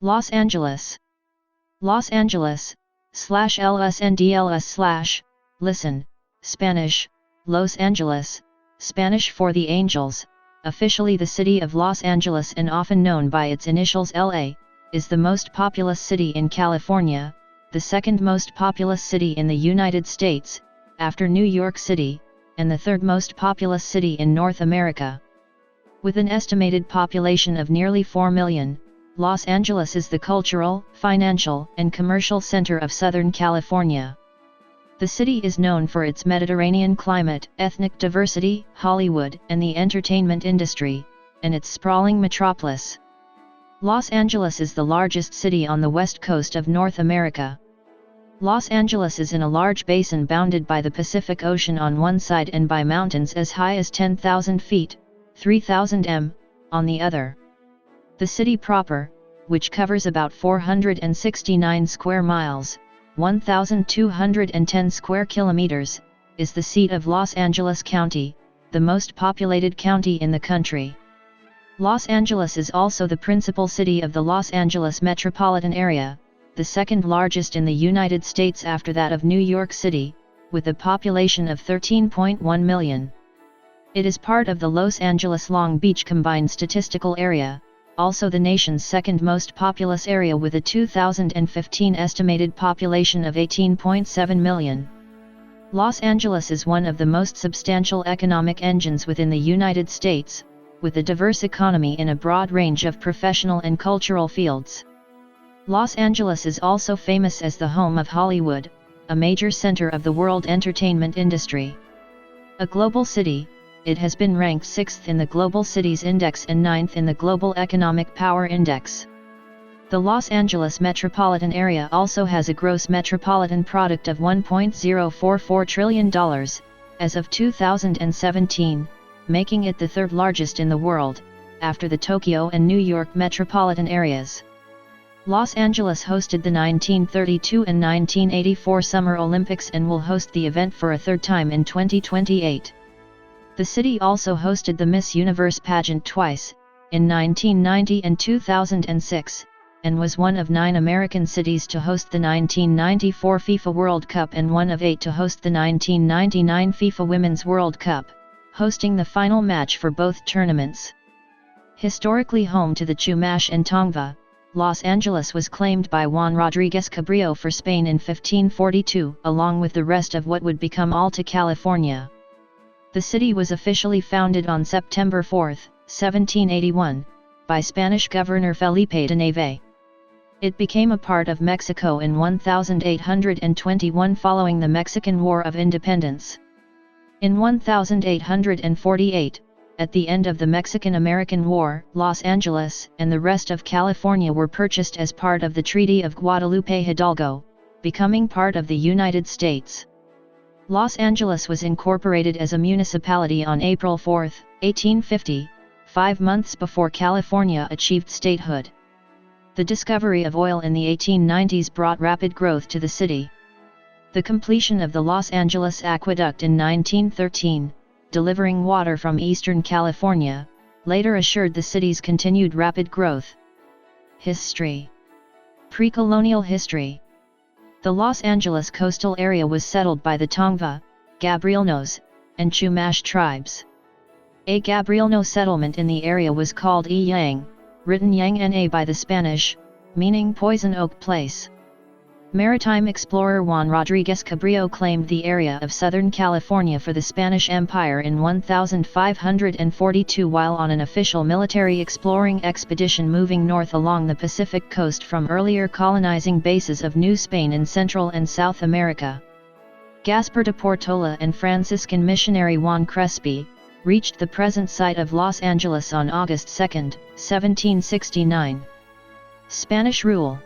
Los Angeles. Los Angeles, /LSNDLS/ listen, Spanish, Los Angeles, Spanish for the Angels, officially the city of Los Angeles and often known by its initials LA, is the most populous city in California, the second most populous city in the United States, after New York City, and the third most populous city in North America. With an estimated population of nearly 4 million, Los Angeles is the cultural, financial, and commercial center of Southern California. The city is known for its Mediterranean climate, ethnic diversity, Hollywood, and the entertainment industry, and its sprawling metropolis. Los Angeles is the largest city on the west coast of North America. Los Angeles is in a large basin bounded by the Pacific Ocean on one side and by mountains as high as 10,000 feet, 3,000 m, on the other. The city proper, which covers about 469 square miles, 1,210 square kilometers, is the seat of Los Angeles County, the most populated county in the country. Los Angeles is also the principal city of the Los Angeles metropolitan area, the second largest in the United States after that of New York City, with a population of 13.1 million. It is part of the Los Angeles-Long Beach Combined Statistical Area, also the nation's second most populous area with a 2015 estimated population of 18.7 million. Los Angeles is one of the most substantial economic engines within the United States, with a diverse economy in a broad range of professional and cultural fields. Los Angeles is also famous as the home of Hollywood, a major center of the world entertainment industry. A global city, it has been ranked 6th in the Global Cities Index and 9th in the Global Economic Power Index. The Los Angeles metropolitan area also has a gross metropolitan product of $1.044 trillion, as of 2017, making it the third largest in the world, after the Tokyo and New York metropolitan areas. Los Angeles hosted the 1932 and 1984 Summer Olympics and will host the event for a third time in 2028. The city also hosted the Miss Universe pageant twice, in 1990 and 2006, and was one of 9 American cities to host the 1994 FIFA World Cup and one of 8 to host the 1999 FIFA Women's World Cup, hosting the final match for both tournaments. Historically home to the Chumash and Tongva, Los Angeles was claimed by Juan Rodríguez Cabrillo for Spain in 1542, along with the rest of what would become Alta California. The city was officially founded on September 4, 1781, by Spanish Governor Felipe de Neve. It became a part of Mexico in 1821 following the Mexican War of Independence. In 1848, at the end of the Mexican-American War, Los Angeles and the rest of California were purchased as part of the Treaty of Guadalupe Hidalgo, becoming part of the United States. Los Angeles was incorporated as a municipality on April 4, 1850, 5 months before California achieved statehood. The discovery of oil in the 1890s brought rapid growth to the city. The completion of the Los Angeles Aqueduct in 1913, delivering water from eastern California, later assured the city's continued rapid growth. History. Pre-colonial history. The Los Angeles coastal area was settled by the Tongva, Gabrielnos, and Chumash tribes. A Gabrielno settlement in the area was called Yang, written Yang Na by the Spanish, meaning poison oak place. Maritime explorer Juan Rodríguez Cabrillo claimed the area of Southern California for the Spanish Empire in 1542 while on an official military exploring expedition moving north along the Pacific coast from earlier colonizing bases of New Spain in Central and South America. Gaspar de Portola and Franciscan missionary Juan Crespi reached the present site of Los Angeles on August 2, 1769. Spanish rule.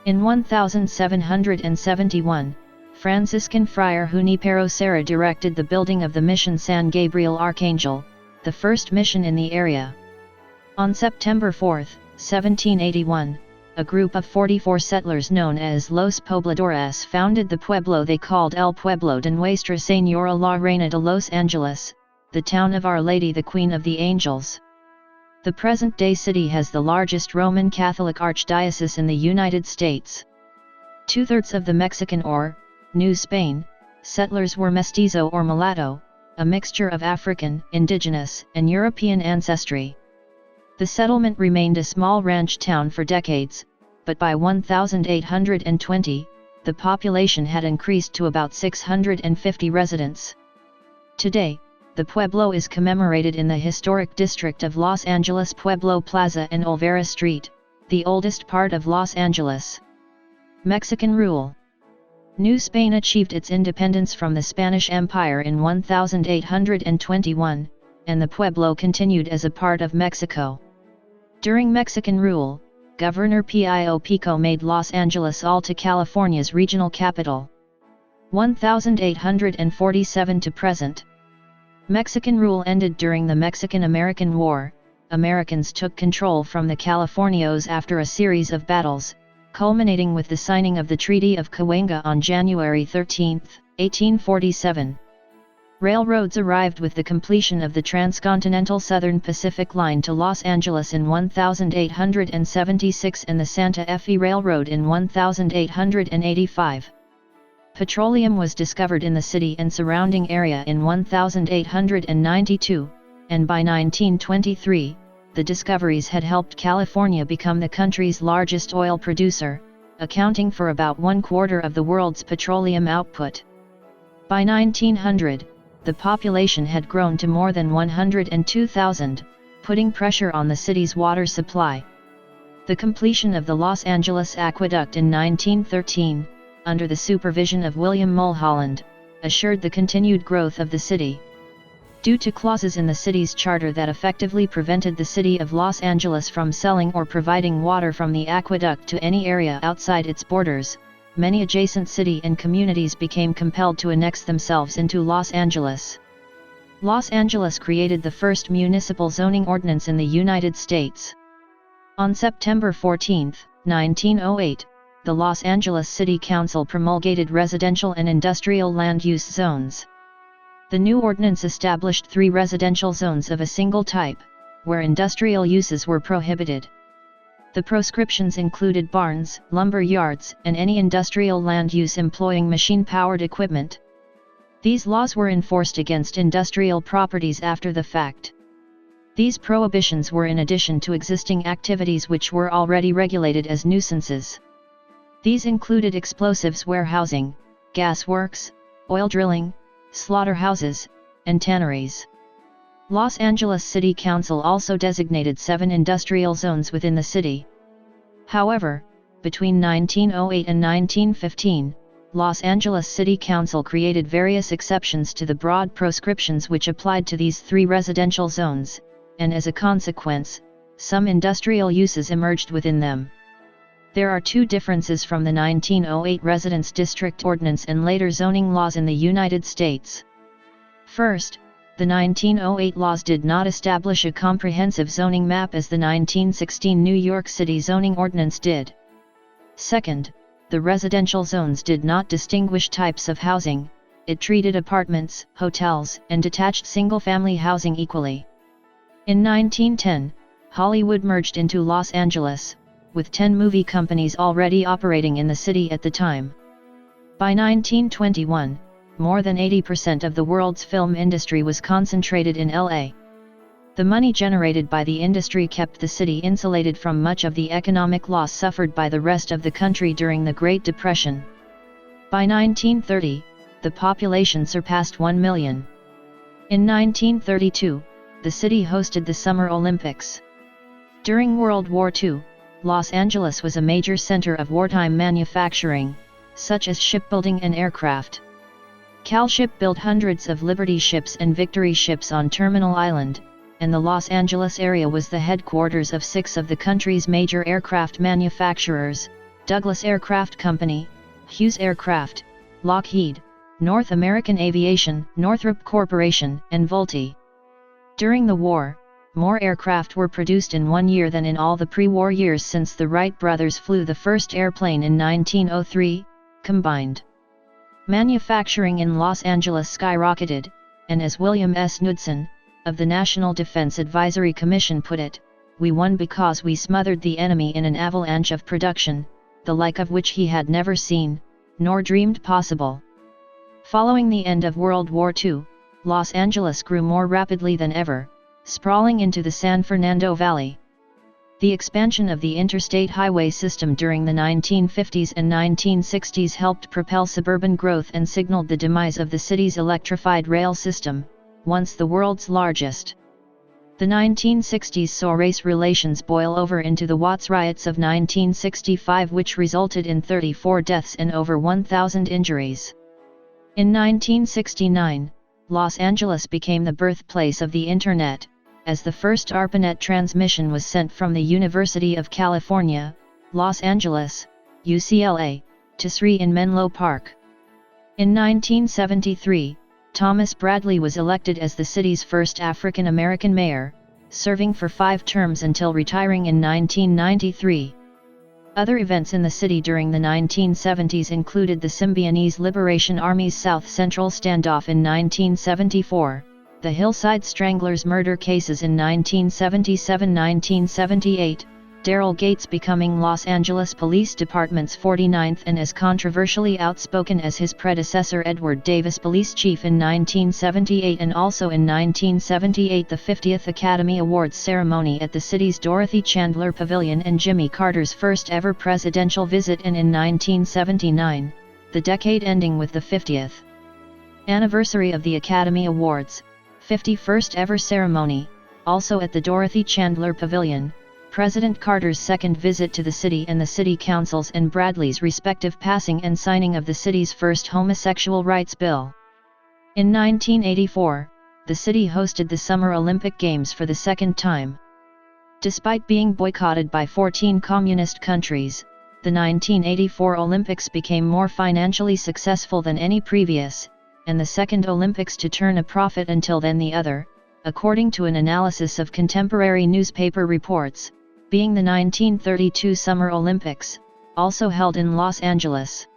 In 1771, Franciscan friar Junipero Serra directed the building of the mission San Gabriel Archangel, the first mission in the area. On September 4, 1781, a group of 44 settlers known as Los Pobladores founded the pueblo they called El Pueblo de Nuestra Señora la Reina de Los Angeles, the town of Our Lady the Queen of the Angels. The present-day city has the largest Roman Catholic archdiocese in the United States. 2/3 of the Mexican or New Spain settlers were mestizo or mulatto, a mixture of African, indigenous, and European ancestry. The settlement remained a small ranch town for decades, but by 1820, the population had increased to about 650 residents. Today, the pueblo is commemorated in the historic district of Los Angeles Pueblo Plaza and Olvera Street, the oldest part of Los Angeles. Mexican rule. New Spain achieved its independence from the Spanish Empire in 1821, and the pueblo continued as a part of Mexico. During Mexican rule, Governor Pio Pico made Los Angeles Alta California's regional capital. 1847 to present. Mexican rule ended during the Mexican-American War. Americans took control from the Californios after a series of battles, culminating with the signing of the Treaty of Cahuenga on January 13, 1847. Railroads arrived with the completion of the transcontinental Southern Pacific Line to Los Angeles in 1876 and the Santa Fe Railroad in 1885. Petroleum was discovered in the city and surrounding area in 1892, and by 1923, the discoveries had helped California become the country's largest oil producer, accounting for about 1/4 of the world's petroleum output. By 1900, the population had grown to more than 102,000, putting pressure on the city's water supply. The completion of the Los Angeles Aqueduct in 1913, under the supervision of William Mulholland, assured the continued growth of the city. Due to clauses in the city's charter that effectively prevented the city of Los Angeles from selling or providing water from the aqueduct to any area outside its borders, many adjacent city and communities became compelled to annex themselves into Los Angeles. Los Angeles created the first municipal zoning ordinance in the United States. On September 14, 1908, the Los Angeles City Council promulgated residential and industrial land use zones. The new ordinance established 3 residential zones of a single type, where industrial uses were prohibited. The proscriptions included barns, lumber yards, and any industrial land use employing machine-powered equipment. These laws were enforced against industrial properties after the fact. These prohibitions were in addition to existing activities which were already regulated as nuisances. These included explosives warehousing, gas works, oil drilling, slaughterhouses, and tanneries. Los Angeles City Council also designated 7 industrial zones within the city. However, between 1908 and 1915, Los Angeles City Council created various exceptions to the broad proscriptions which applied to these 3 residential zones, and as a consequence, some industrial uses emerged within them. There are 2 differences from the 1908 Residence District Ordinance and later zoning laws in the United States. First, the 1908 laws did not establish a comprehensive zoning map as the 1916 New York City Zoning Ordinance did. Second, the residential zones did not distinguish types of housing, it treated apartments, hotels, and detached single-family housing equally. In 1910, Hollywood merged into Los Angeles, with 10 movie companies already operating in the city at the time. By 1921, more than 80% of the world's film industry was concentrated in LA. The money generated by the industry kept the city insulated from much of the economic loss suffered by the rest of the country during the Great Depression. By 1930, the population surpassed 1 million. In 1932, the city hosted the Summer Olympics. During World War II, Los Angeles was a major center of wartime manufacturing, such as shipbuilding and aircraft. CalShip built hundreds of Liberty ships and Victory ships on Terminal Island, and the Los Angeles area was the headquarters of 6 of the country's major aircraft manufacturers: Douglas Aircraft Company, Hughes Aircraft, Lockheed, North American Aviation, Northrop Corporation, and Vultee. During the war, more aircraft were produced in 1 year than in all the pre-war years since the Wright brothers flew the first airplane in 1903, combined. Manufacturing in Los Angeles skyrocketed, and as William S. Knudsen, of the National Defense Advisory Commission put it, "We won because we smothered the enemy in an avalanche of production, the like of which he had never seen, nor dreamed possible." Following the end of World War II, Los Angeles grew more rapidly than ever, sprawling into the San Fernando Valley. The expansion of the interstate highway system during the 1950s and 1960s helped propel suburban growth and signaled the demise of the city's electrified rail system, once the world's largest. The 1960s saw race relations boil over into the Watts riots of 1965, which resulted in 34 deaths and over 1,000 injuries. In 1969, Los Angeles became the birthplace of the Internet, as the first ARPANET transmission was sent from the University of California, Los Angeles, UCLA, to Sri in Menlo Park. In 1973, Thomas Bradley was elected as the city's first African American mayor, serving for 5 terms until retiring in 1993. Other events in the city during the 1970s included the Symbionese Liberation Army's South Central standoff in 1974, the Hillside Stranglers murder cases in 1977-1978, Daryl Gates becoming Los Angeles Police Department's 49th and as controversially outspoken as his predecessor Edward Davis police chief in 1978, and also in 1978 the 50th Academy Awards ceremony at the city's Dorothy Chandler Pavilion and Jimmy Carter's first ever presidential visit, and in 1979, the decade ending with the 50th anniversary of the Academy Awards, 51st ever ceremony, also at the Dorothy Chandler Pavilion, President Carter's second visit to the city and the city councils and Bradley's respective passing and signing of the city's first homosexual rights bill. In 1984, the city hosted the Summer Olympic Games for the second time. Despite being boycotted by 14 communist countries, the 1984 Olympics became more financially successful than any previous, and the second Olympics to turn a profit until then the other, according to an analysis of contemporary newspaper reports, being the 1932 Summer Olympics, also held in Los Angeles.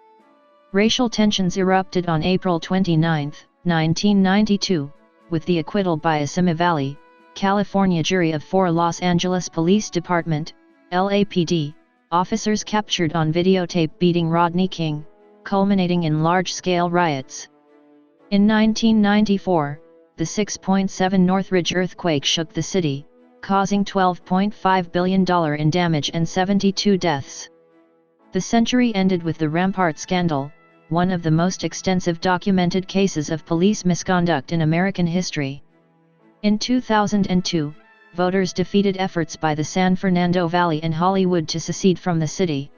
Racial tensions erupted on April 29, 1992, with the acquittal by a Simi Valley, California jury of 4 Los Angeles Police Department, LAPD, officers captured on videotape beating Rodney King, culminating in large-scale riots. In 1994, the 6.7 Northridge earthquake shook the city, causing $12.5 billion in damage and 72 deaths. The century ended with the Rampart scandal, one of the most extensive documented cases of police misconduct in American history. In 2002, voters defeated efforts by the San Fernando Valley and Hollywood to secede from the city.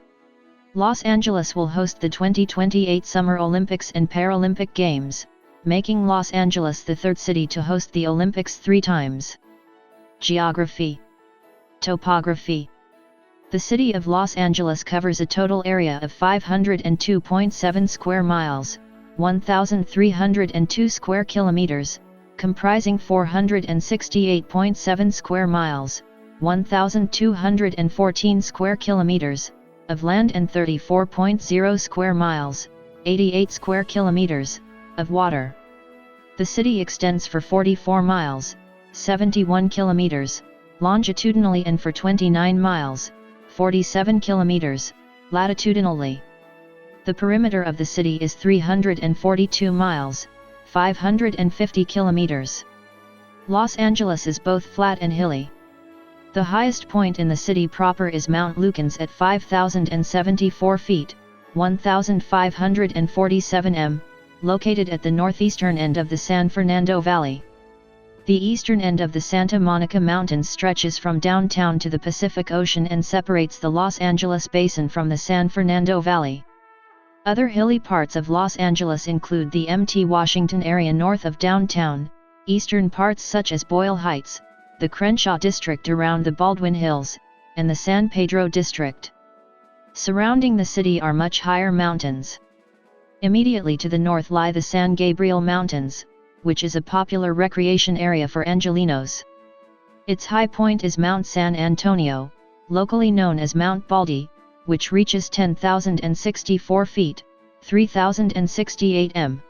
Los Angeles will host the 2028 Summer Olympics and Paralympic Games, making Los Angeles the third city to host the Olympics 3 times. Geography. Topography. The city of Los Angeles covers a total area of 502.7 square miles, 1,302 square kilometers, comprising 468.7 square miles, 1,214 square kilometers, of land and 34.0 square miles, 88 square kilometers, of water. The city extends for 44 miles, 71 kilometers, longitudinally and for 29 miles, 47 kilometers, latitudinally. The perimeter of the city is 342 miles, 550 kilometers. Los Angeles is both flat and hilly. The highest point in the city proper is Mount Lukens at 5,074 feet, 1,547 m, located at the northeastern end of the San Fernando Valley. The eastern end of the Santa Monica Mountains stretches from downtown to the Pacific Ocean and separates the Los Angeles Basin from the San Fernando Valley. Other hilly parts of Los Angeles include the Mt. Washington area north of downtown, eastern parts such as Boyle Heights, the Crenshaw district around the Baldwin Hills, and the San Pedro district. Surrounding the city are much higher mountains. Immediately to the north lie the San Gabriel Mountains, which is a popular recreation area for Angelenos. Its high point is Mount San Antonio, locally known as Mount Baldy, which reaches 10,064 feet, 3,068 m.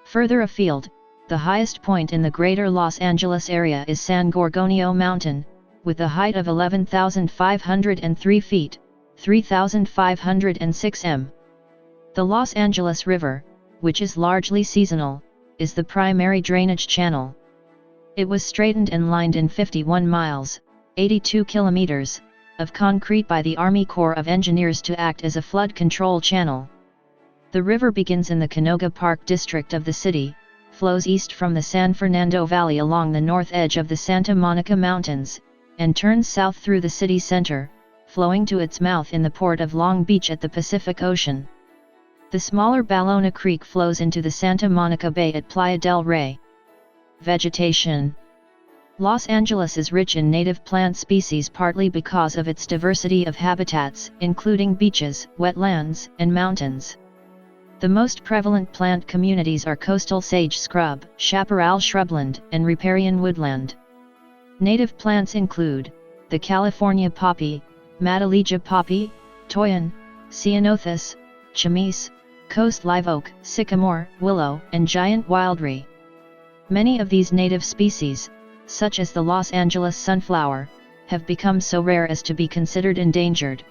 Further afield, the highest point in the greater Los Angeles area is San Gorgonio Mountain, with a height of 11,503 feet, 3,506 m. The Los Angeles River, which is largely seasonal, is the primary drainage channel. It was straightened and lined in 51 miles, 82 kilometers, of concrete by the Army Corps of Engineers to act as a flood control channel. The river begins in the Canoga Park district of the city, flows east from the San Fernando Valley along the north edge of the Santa Monica Mountains, and turns south through the city center, flowing to its mouth in the port of Long Beach at the Pacific Ocean. The smaller Ballona Creek flows into the Santa Monica Bay at Playa del Rey. Vegetation. Los Angeles is rich in native plant species partly because of its diversity of habitats, including beaches, wetlands, and mountains. The most prevalent plant communities are coastal sage scrub, chaparral shrubland, and riparian woodland. Native plants include the California poppy, Madaleja poppy, toyon, ceanothus, chamise, coast live oak, sycamore, willow, and giant wildrye. Many of these native species, such as the Los Angeles sunflower, have become so rare as to be considered endangered.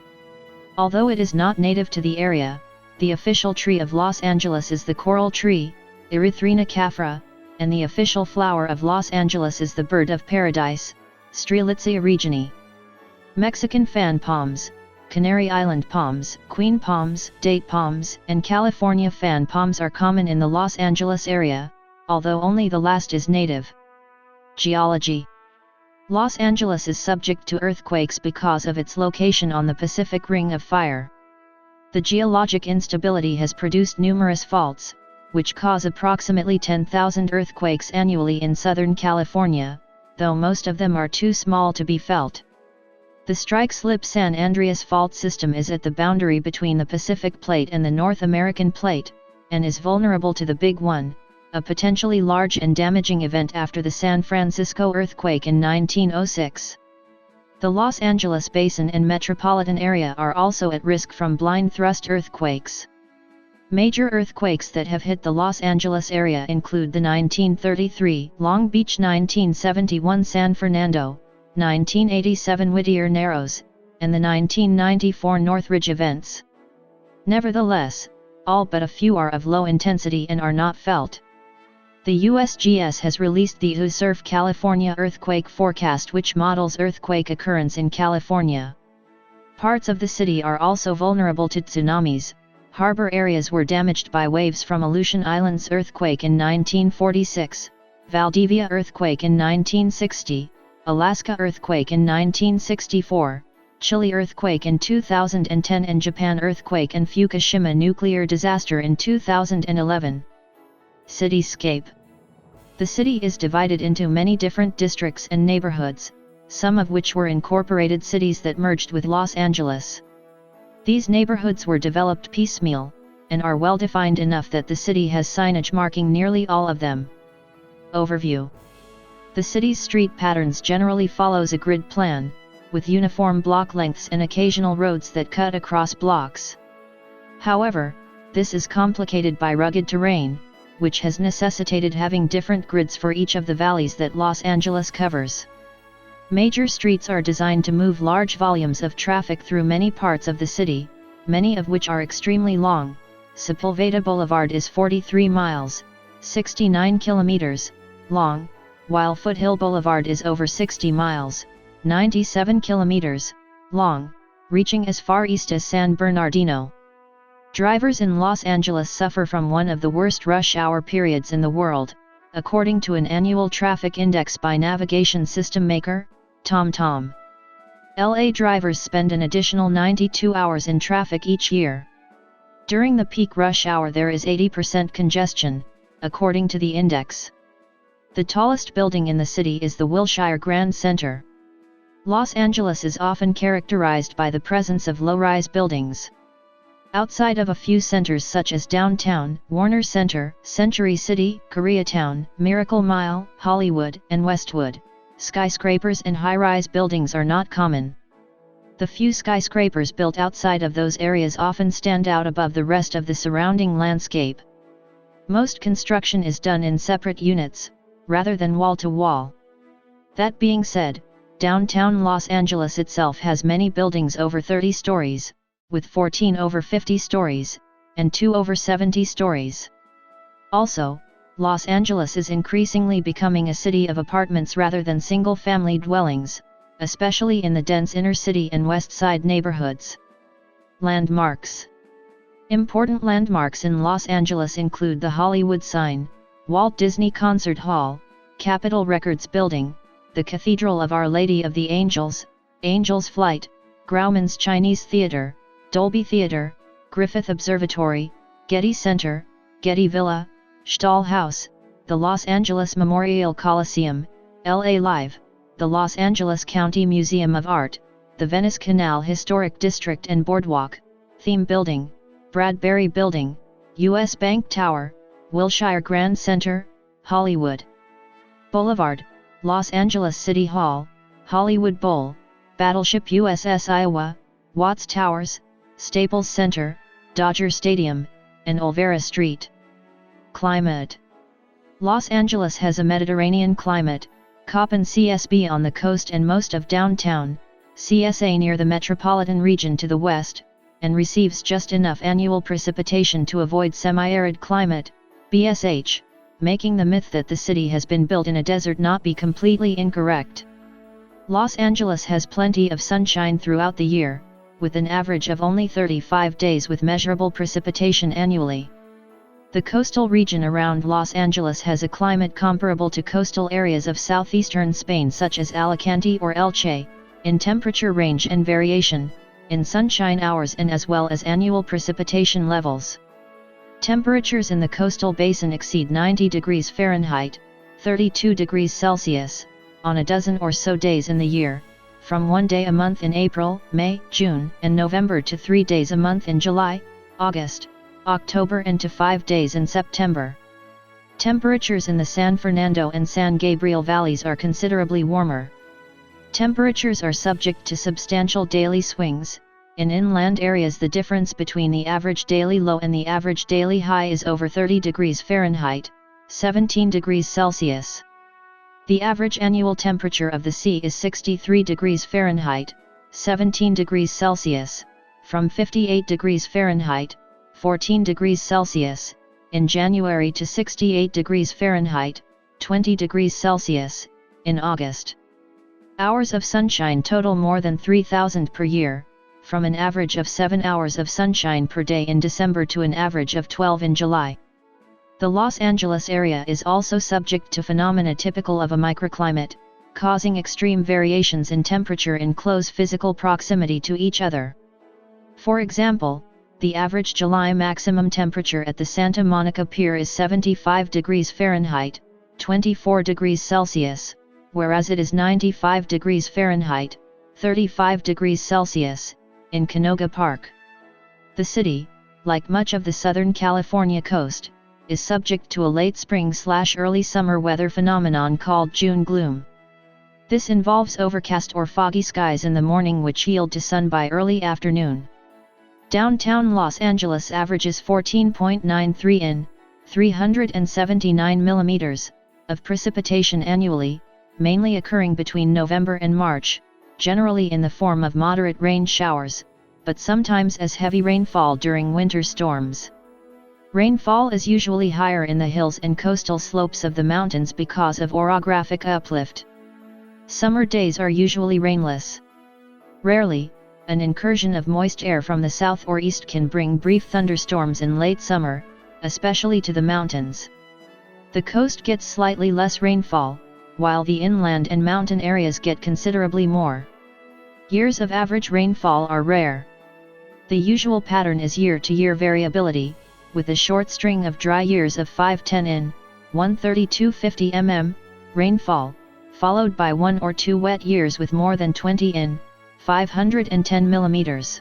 Although it is not native to the area, the official tree of Los Angeles is the coral tree, Erythrina caffra, and the official flower of Los Angeles is the bird of paradise, Strelitzia reginae. Mexican fan palms, Canary Island palms, queen palms, date palms, and California fan palms are common in the Los Angeles area, although only the last is native. Geology. Los Angeles is subject to earthquakes because of its location on the Pacific Ring of Fire. The geologic instability has produced numerous faults, which cause approximately 10,000 earthquakes annually in Southern California, though most of them are too small to be felt. The strike-slip San Andreas Fault System is at the boundary between the Pacific Plate and the North American Plate, and is vulnerable to the Big One, a potentially large and damaging event after the San Francisco earthquake in 1906. The Los Angeles Basin and metropolitan area are also at risk from blind thrust earthquakes. Major earthquakes that have hit the Los Angeles area include the 1933 Long Beach, 1971 San Fernando, 1987 Whittier Narrows, and the 1994 Northridge events. Nevertheless, all but a few are of low intensity and are not felt. The USGS has released the USERF California Earthquake Forecast, which models earthquake occurrence in California. Parts of the city are also vulnerable to tsunamis. Harbor areas were damaged by waves from Aleutian Islands earthquake in 1946, Valdivia earthquake in 1960, Alaska earthquake in 1964, Chile earthquake in 2010 and Japan earthquake and Fukushima nuclear disaster in 2011. Cityscape. The city is divided into many different districts and neighborhoods, some of which were incorporated cities that merged with Los Angeles. These neighborhoods were developed piecemeal, and are well defined enough that the city has signage marking nearly all of them. Overview. The city's street patterns generally follows a grid plan, with uniform block lengths and occasional roads that cut across blocks. However, this is complicated by rugged terrain, which has necessitated having different grids for each of the valleys that Los Angeles covers. Major streets are designed to move large volumes of traffic through many parts of the city, many of which are extremely long. Sepulveda Boulevard is 43 miles, 69 kilometers, long, while Foothill Boulevard is over 60 miles, 97 kilometers, long, reaching as far east as San Bernardino. Drivers in Los Angeles suffer from one of the worst rush hour periods in the world, according to an annual traffic index by navigation system maker, TomTom. LA drivers spend an additional 92 hours in traffic each year. During the peak rush hour there is 80% congestion, according to the index. The tallest building in the city is the Wilshire Grand Center. Los Angeles is often characterized by the presence of low-rise buildings. Outside of a few centers such as Downtown, Warner Center, Century City, Koreatown, Miracle Mile, Hollywood, and Westwood, skyscrapers and high-rise buildings are not common. The few skyscrapers built outside of those areas often stand out above the rest of the surrounding landscape. Most construction is done in separate units, rather than wall-to-wall. That being said, Downtown Los Angeles itself has many buildings over 30 stories, with 14 over 50 stories, and 2 over 70 stories. Also, Los Angeles is increasingly becoming a city of apartments rather than single-family dwellings, especially in the dense inner city and West Side neighborhoods. Landmarks. Important landmarks in Los Angeles include the Hollywood sign, Walt Disney Concert Hall, Capitol Records Building, the Cathedral of Our Lady of the Angels, Angels Flight, Grauman's Chinese Theater, Dolby Theater, Griffith Observatory, Getty Center, Getty Villa, Stahl House, the Los Angeles Memorial Coliseum, LA Live, the Los Angeles County Museum of Art, the Venice Canal Historic District and Boardwalk, Theme Building, Bradbury Building, U.S. Bank Tower, Wilshire Grand Center, Hollywood Boulevard, Los Angeles City Hall, Hollywood Bowl, Battleship USS Iowa, Watts Towers, Staples Center, Dodger Stadium, and Olvera Street. Climate. Los Angeles has a Mediterranean climate, Köppen CSB on the coast and most of downtown, CSA near the metropolitan region to the west, and receives just enough annual precipitation to avoid semi-arid climate, BSH, making the myth that the city has been built in a desert not be completely incorrect. Los Angeles has plenty of sunshine throughout the year, with an average of only 35 days with measurable precipitation annually. The coastal region around Los Angeles has a climate comparable to coastal areas of southeastern Spain such as Alicante or Elche, in temperature range and variation, in sunshine hours and as well as annual precipitation levels. Temperatures in the coastal basin exceed 90 degrees Fahrenheit, 32 degrees Celsius, on a dozen or so days in the year, from 1 day a month in April, May, June, and November to 3 days a month in July, August, October and to 5 days in September. Temperatures in the San Fernando and San Gabriel valleys are considerably warmer. Temperatures are subject to substantial daily swings. In inland areas the difference between the average daily low and the average daily high is over 30 degrees Fahrenheit, 17 degrees Celsius. The average annual temperature of the sea is 63 degrees Fahrenheit, 17 degrees Celsius, from 58 degrees Fahrenheit, 14 degrees Celsius, in January to 68 degrees Fahrenheit, 20 degrees Celsius, in August. Hours of sunshine total more than 3,000 per year, from an average of 7 hours of sunshine per day in December to an average of 12 in July. The Los Angeles area is also subject to phenomena typical of a microclimate, causing extreme variations in temperature in close physical proximity to each other. For example, the average July maximum temperature at the Santa Monica Pier is 75 degrees Fahrenheit, 24 degrees Celsius, whereas it is 95 degrees Fahrenheit, 35 degrees Celsius, in Canoga Park. The city, like much of the Southern California coast, is subject to a late spring/early summer weather phenomenon called June gloom. This involves overcast or foggy skies in the morning which yield to sun by early afternoon. Downtown Los Angeles averages 14.93 in, 379 millimeters, of precipitation annually, mainly occurring between November and March, generally in the form of moderate rain showers, but sometimes as heavy rainfall during winter storms. Rainfall is usually higher in the hills and coastal slopes of the mountains because of orographic uplift. Summer days are usually rainless. Rarely, an incursion of moist air from the south or east can bring brief thunderstorms in late summer, especially to the mountains. The coast gets slightly less rainfall, while the inland and mountain areas get considerably more. Years of average rainfall are rare. The usual pattern is year-to-year variability, with a short string of dry years of 5-10 in, 132-50 mm, rainfall, followed by 1 or 2 wet years with more than 20 in, 510 mm.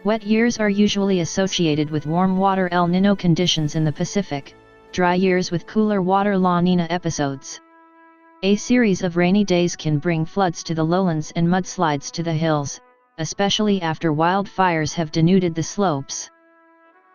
Wet years are usually associated with warm water El Niño conditions in the Pacific, dry years with cooler water La Niña episodes. A series of rainy days can bring floods to the lowlands and mudslides to the hills, especially after wildfires have denuded the slopes.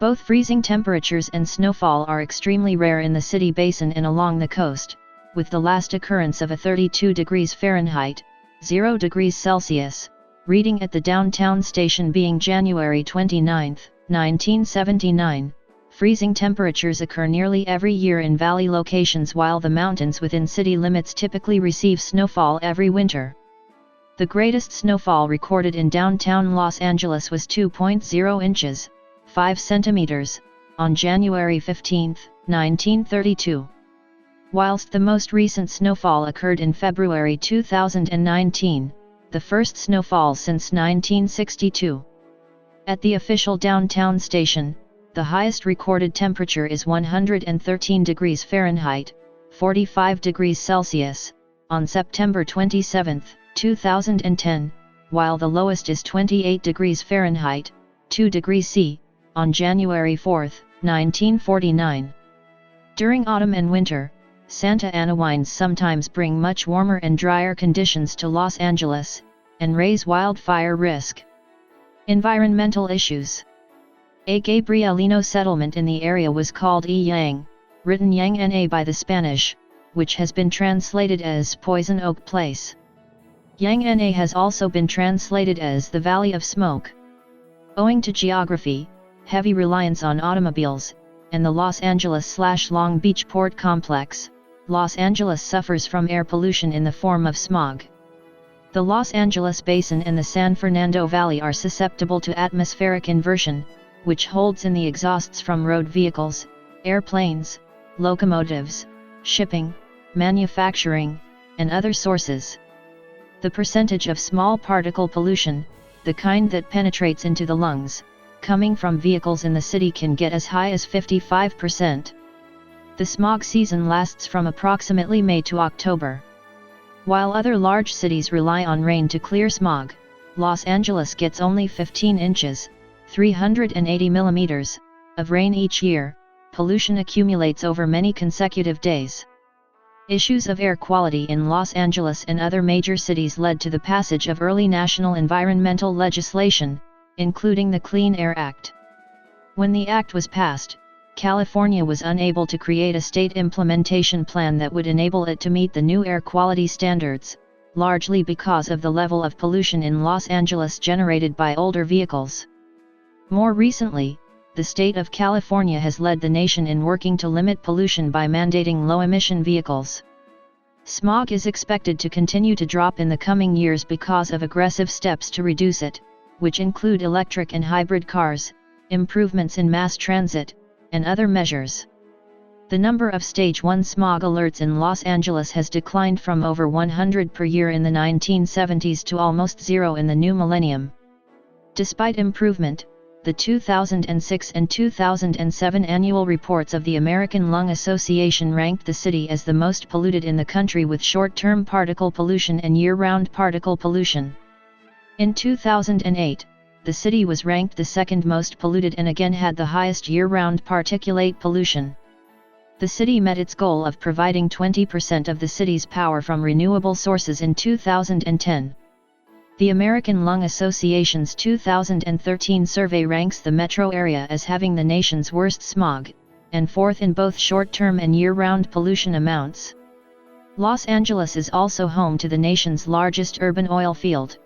Both freezing temperatures and snowfall are extremely rare in the city basin and along the coast, with the last occurrence of a 32 degrees Fahrenheit, 0 degrees Celsius, reading at the downtown station being January 29, 1979. Freezing temperatures occur nearly every year in valley locations while the mountains within city limits typically receive snowfall every winter. The greatest snowfall recorded in downtown Los Angeles was 2.0 inches, 5 centimeters, on January 15, 1932. Whilst the most recent snowfall occurred in February 2019, the first snowfall since 1962. At the official downtown station, the highest recorded temperature is 113 degrees Fahrenheit, 45 degrees Celsius, on September 27, 2010, while the lowest is 28 degrees Fahrenheit, 2 degrees C, on January 4, 1949. During autumn and winter, Santa Ana winds sometimes bring much warmer and drier conditions to Los Angeles, and raise wildfire risk. Environmental issues. A Gabrielino settlement in the area was called Yang, written Yang Na by the Spanish, which has been translated as Poison Oak Place. Yang Na has also been translated as the Valley of Smoke. Owing to geography, heavy reliance on automobiles, and the Los Angeles/Long Beach port complex, Los Angeles suffers from air pollution in the form of smog. The Los Angeles Basin and the San Fernando Valley are susceptible to atmospheric inversion, which holds in the exhausts from road vehicles, airplanes, locomotives, shipping, manufacturing, and other sources. The percentage of small particle pollution, the kind that penetrates into the lungs, coming from vehicles in the city can get as high as 55%. The smog season lasts from approximately May to October. While other large cities rely on rain to clear smog, Los Angeles gets only 15 inches, 380 millimeters, of rain each year. Pollution accumulates over many consecutive days. Issues of air quality in Los Angeles and other major cities led to the passage of early national environmental legislation, including the Clean Air Act. When the act was passed, California was unable to create a state implementation plan that would enable it to meet the new air quality standards, largely because of the level of pollution in Los Angeles generated by older vehicles. More recently, the state of California has led the nation in working to limit pollution by mandating low-emission vehicles. Smog is expected to continue to drop in the coming years because of aggressive steps to reduce it, which include electric and hybrid cars, improvements in mass transit, and other measures. The number of Stage 1 smog alerts in Los Angeles has declined from over 100 per year in the 1970s to almost zero in the new millennium. Despite improvement, the 2006 and 2007 annual reports of the American Lung Association ranked the city as the most polluted in the country with short-term particle pollution and year-round particle pollution. In 2008, the city was ranked the second most polluted and again had the highest year-round particulate pollution. The city met its goal of providing 20% of the city's power from renewable sources in 2010. The American Lung Association's 2013 survey ranks the metro area as having the nation's worst smog, and fourth in both short-term and year-round pollution amounts. Los Angeles is also home to the nation's largest urban oil field.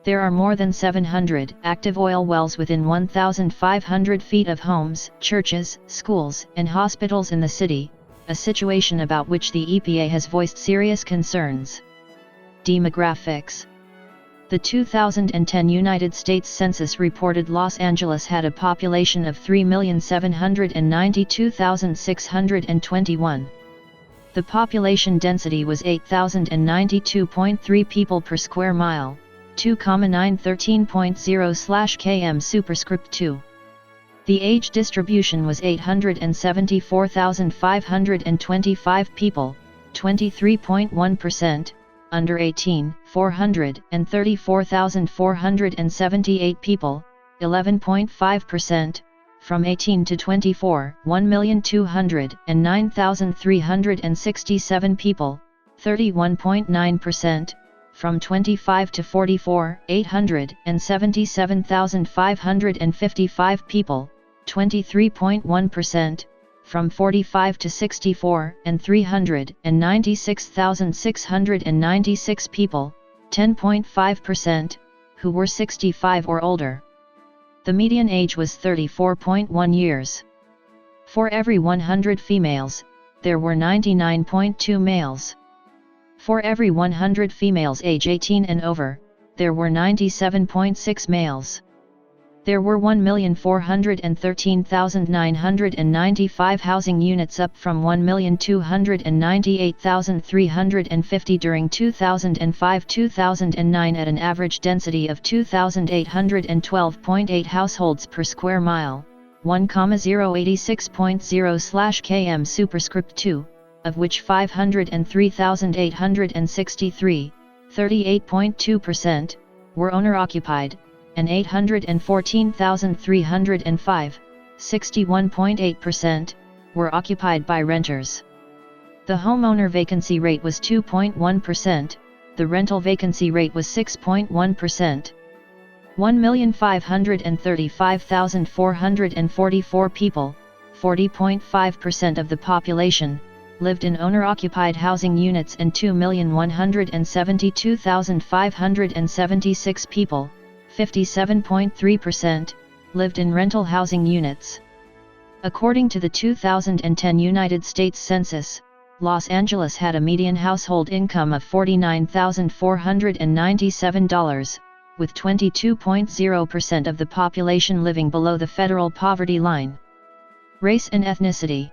There are more than 700 active oil wells within 1,500 feet of homes, churches, schools, and hospitals in the city, a situation about which the EPA has voiced serious concerns. Demographics. The 2010 United States Census reported Los Angeles had a population of 3,792,621. The population density was 8,092.3 people per square mile, 2,913.0/km superscript 2. The age distribution was 874,525 people, 23.1%, under 18, 434,478 people, 11.5%, from 18 to 24, 1,209,367 people, 31.9%, from 25 to 44, 877,555 people, 23.1%, from 45 to 64, and 396,696 people, 10.5%, who were 65 or older. The median age was 34.1 years. For every 100 females, there were 99.2 males. For every 100 females age 18 and over, there were 97.6 males. There were 1,413,995 housing units, up from 1,298,350 during 2005-2009 at an average density of 2,812.8 households per square mile, 1,086.0/km superscript 2, of which 503,863, 38.2%, were owner-occupied, and 814,305, 61.8%, were occupied by renters. The homeowner vacancy rate was 2.1%, the rental vacancy rate was 6.1%. 1,535,444 people, 40.5% of the population, lived in owner-occupied housing units, and 2,172,576 people, 57.3%, lived in rental housing units. According to the 2010 United States Census, Los Angeles had a median household income of $49,497, with 22.0% of the population living below the federal poverty line. Race and ethnicity.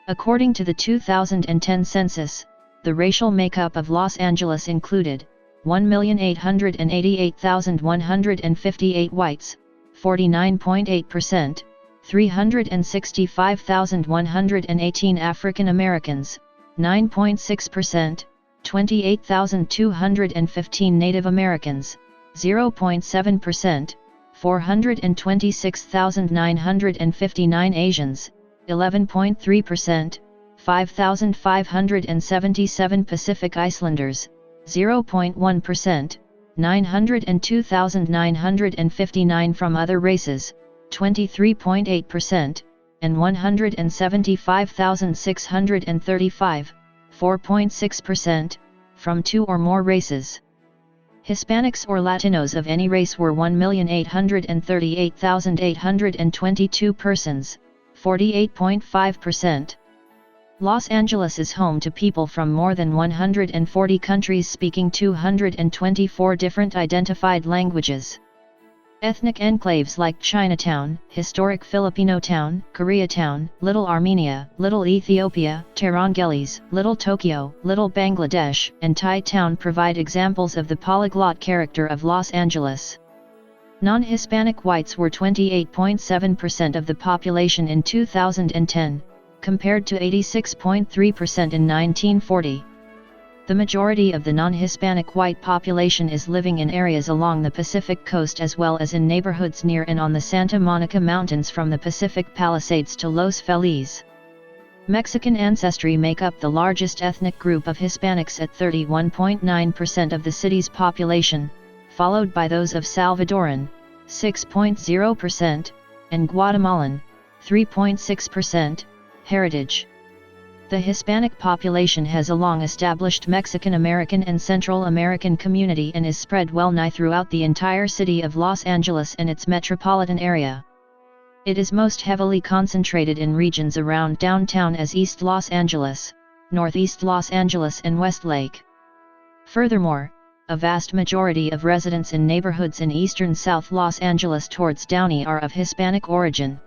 According to the 2010 census, the racial makeup of Los Angeles included 1,888,158 whites, 49.8%, 365,118 African Americans, 9.6%, 28,215 Native Americans, 0.7%, 426,959 Asians, 11.3%, 5,577 Pacific Islanders, 0.1%, 902,959 from other races, 23.8%, and 175,635, 4.6%, from two or more races. Hispanics or Latinos of any race were 1,838,822 persons, 48.5%. Los Angeles is home to people from more than 140 countries speaking 224 different identified languages. Ethnic enclaves like Chinatown, historic Filipino Town, Koreatown, Little Armenia, Little Ethiopia, Ángeles, Little Tokyo, Little Bangladesh, and Thai Town provide examples of the polyglot character of Los Angeles. Non-Hispanic whites were 28.7% of the population in 2010, compared to 86.3% in 1940. The majority of the non-Hispanic white population is living in areas along the Pacific coast as well as in neighborhoods near and on the Santa Monica Mountains from the Pacific Palisades to Los Feliz. Mexican ancestry make up the largest ethnic group of Hispanics at 31.9% of the city's population, followed by those of Salvadoran, 6.0%, and Guatemalan, 3.6%, heritage. The Hispanic population has a long-established Mexican-American and Central American community and is spread well-nigh throughout the entire city of Los Angeles and its metropolitan area. It is most heavily concentrated in regions around downtown as East Los Angeles, Northeast Los Angeles and Westlake. Furthermore, a vast majority of residents in neighborhoods in eastern South Los Angeles towards Downey are of Hispanic origin.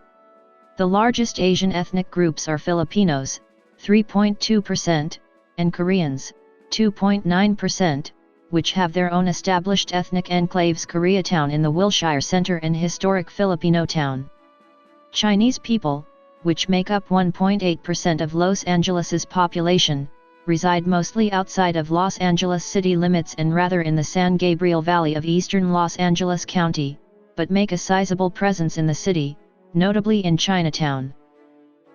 The largest Asian ethnic groups are Filipinos, 3.2%, and Koreans, 2.9%, which have their own established ethnic enclaves: Koreatown in the Wilshire Center and historic Filipino Town. Chinese people, which make up 1.8% of Los Angeles's population, reside mostly outside of Los Angeles city limits and rather in the San Gabriel Valley of eastern Los Angeles County, but make a sizable presence in the city, notably in Chinatown.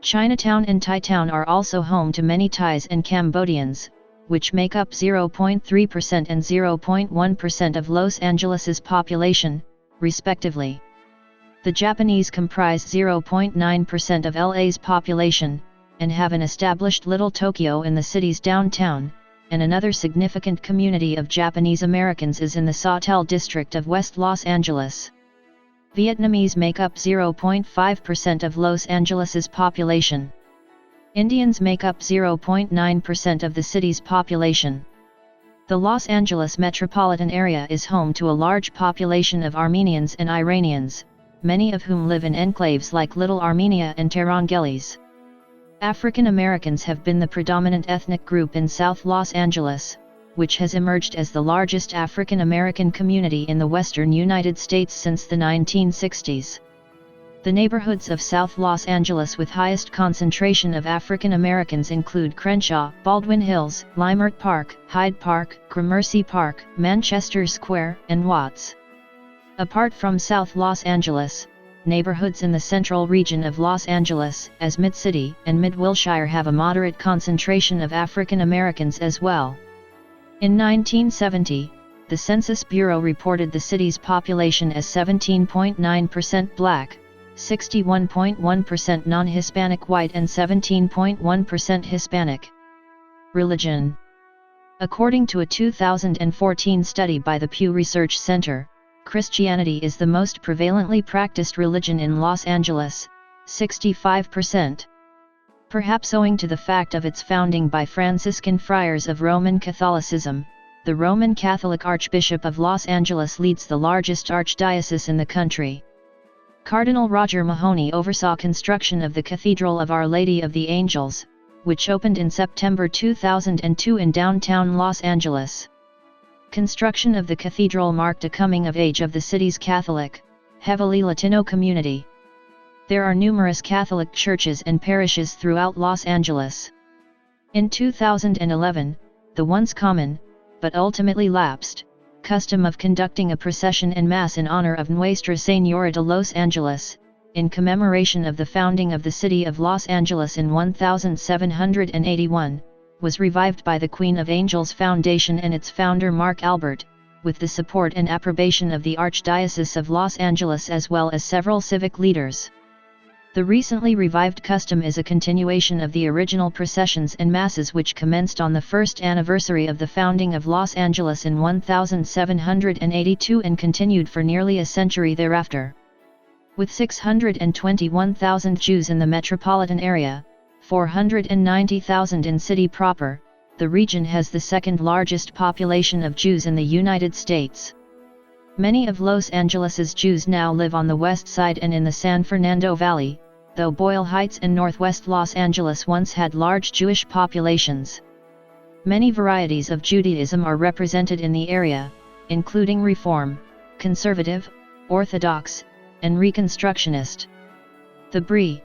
Chinatown and Thai Town are also home to many Thais and Cambodians, which make up 0.3% and 0.1% of Los Angeles's population, respectively. The Japanese comprise 0.9% of LA's population, and have an established Little Tokyo in the city's downtown, and another significant community of Japanese Americans is in the Sawtelle district of West Los Angeles. Vietnamese make up 0.5% of Los Angeles's population. Indians make up 0.9% of the city's population. The Los Angeles metropolitan area is home to a large population of Armenians and Iranians, many of whom live in enclaves like Little Armenia and Ángeles. African Americans have been the predominant ethnic group in South Los Angeles, which has emerged as the largest African American community in the western United States since the 1960s. The neighborhoods of South Los Angeles with highest concentration of African Americans include Crenshaw, Baldwin Hills, Leimert Park, Hyde Park, Gramercy Park, Manchester Square, and Watts. Apart from South Los Angeles, neighborhoods in the central region of Los Angeles, as Mid-City and Mid-Wilshire, have a moderate concentration of African Americans as well. In 1970, the Census Bureau reported the city's population as 17.9% Black, 61.1% non-Hispanic white and 17.1% Hispanic. Religion. According to a 2014 study by the Pew Research Center, Christianity is the most prevalently practiced religion in Los Angeles, 65%. Perhaps owing to the fact of its founding by Franciscan friars of Roman Catholicism, the Roman Catholic Archbishop of Los Angeles leads the largest archdiocese in the country. Cardinal Roger Mahoney oversaw construction of the Cathedral of Our Lady of the Angels, which opened in September 2002 in downtown Los Angeles. Construction of the cathedral marked a coming of age of the city's Catholic, heavily Latino community. There are numerous Catholic churches and parishes throughout Los Angeles. In 2011, the once common, but ultimately lapsed, custom of conducting a procession en masse in honor of Nuestra Señora de Los Angeles, in commemoration of the founding of the city of Los Angeles in 1781, was revived by the Queen of Angels Foundation and its founder Mark Albert, with the support and approbation of the Archdiocese of Los Angeles as well as several civic leaders. The recently revived custom is a continuation of the original processions and masses which commenced on the first anniversary of the founding of Los Angeles in 1782 and continued for nearly a century thereafter. With 621,000 Jews in the metropolitan area, 490,000 in city proper, the region has the second largest population of Jews in the United States. Many of Los Angeles's Jews now live on the west side and in the San Fernando Valley, though Boyle Heights and northwest Los Angeles once had large Jewish populations. Many varieties of Judaism are represented in the area, including Reform, Conservative, Orthodox, and Reconstructionist. The Brie,